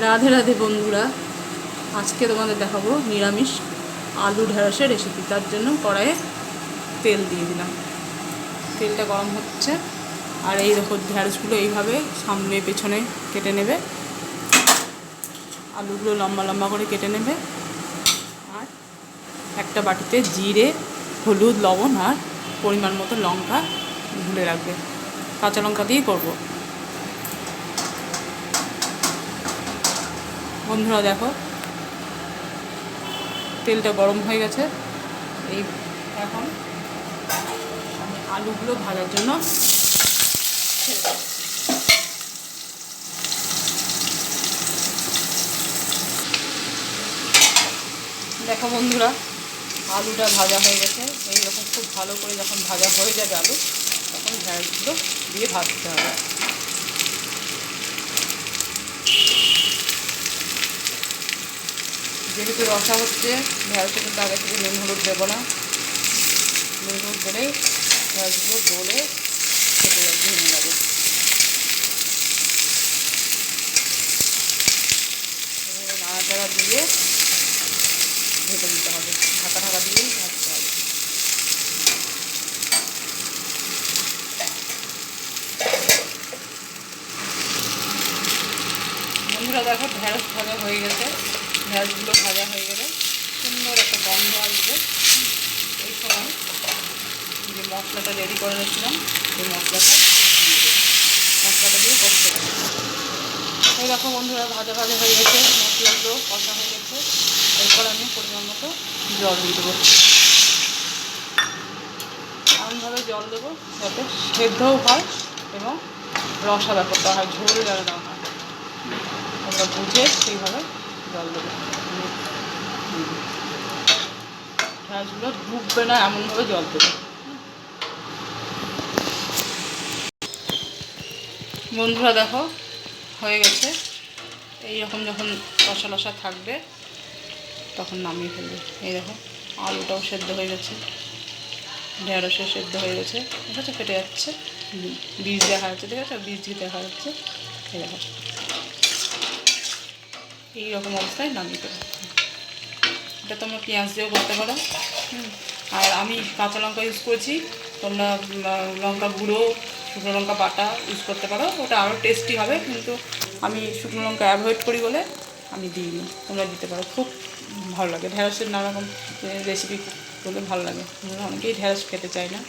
রাধে রাধে বন্ধুরা, আজকে তোমাদের দেখাবো নিরামিষ আলু ঢেঁড়সের রেসিপি। তার জন্য কড়াইয়ে তেল দিয়ে দিলাম, তেলটা গরম হচ্ছে। আর এই দেখো ঢেঁড়সগুলো এইভাবে সামনে পেছনে কেটে নেবে, আলুগুলো লম্বা লম্বা করে কেটে নেবে। আর একটা বাটিতে জিরে, হলুদ, লবণ আর পরিমাণ মতো লঙ্কা ঢেলে রাখবে। কাঁচা লঙ্কা দিয়ে করবো। বন্ধুরা দেখো, তেলটা গরম হয়ে গেছে। এই এখন আমি আলুগুলো ভাজার জন্য দেখো বন্ধুরা, আলুটা ভাজা হয়ে গেছে। এইরকম খুব ভালো করে যখন ভাজা হয়ে যাবে আলু, তখন ঢেঁড়সগুলো দিয়ে ভাজতে হবে। যেহেতু রসা হচ্ছে, ঢেঁড়সে কিন্তু আগে থেকে নুন হলুদ দেবো না। নুন হলুদ দিলেই ঢেঁড়সগুলো গলে খেতে ভেঙে যাবে। এভাবে নাড়াচাড়া দিয়ে ঢেকে দিতে হবে, ঢাকা ঢাকা দিয়েই ভাজতে হবে। বন্ধুরা দেখো, ঢেঁড়স ভাজা হয়ে গেছে। ঢেঁড়সগুলো ভাজা হয়ে গেলে সুন্দর একটা গন্ধ আসবে। এই সময় যে মশলাটা রেডি করে রেখেছিলাম, সেই মশলাটা দিয়ে কষতে হবে। এই দেখো বন্ধুরা, ভাজা ভাজা হয়ে গেছে, মশলাগুলো কষা হয়ে গেছে। এরপর আমি পরিমাণ মতো জল দিয়ে দেবো। এমনভাবে জল দেবো যাতে সেদ্ধও হয় এবং রসা ব্যাপারটা হয়, ঝোল যেন না হয়। আমরা বুঝে সেইভাবে জল দেবো। ঢেঁড়সগুলো ডুববে না এমনভাবে জল দেবো। বন্ধুরা দেখো, হয়ে গেছে। এইরকম যখন রসা রসা থাকবে তখন নামিয়ে ফেলবে। এই দেখো, আলুটাও সেদ্ধ হয়ে গেছে, ঢেঁড়সও সেদ্ধ হয়ে গেছে। ঠিক আছে, ফেটে যাচ্ছে, বীজ দেখা যাচ্ছে। ঠিক আছে, বীজ দেখা যাচ্ছে। এই দেখো, এইরকম অবস্থায় নামিয়ে ফেলবে। এটা তোমরা পেঁয়াজ দিয়েও করতে পারো। আর আমি কাঁচা লঙ্কা ইউজ করেছি, তোমরা লঙ্কা গুঁড়ো, শুকনো লঙ্কা বাটা ইউজ করতে পারো, ওটা আরও টেস্টি হবে। কিন্তু আমি শুকনো লঙ্কা অ্যাভয়েড করি বলে আমি দিইনি। তোমরা দিতে পারো, খুব ভালো লাগে। ঢেঁড়সের নানা রকম রেসিপি করলে ভালো লাগে। অনেকেই ঢেঁড়স খেতে চায় না।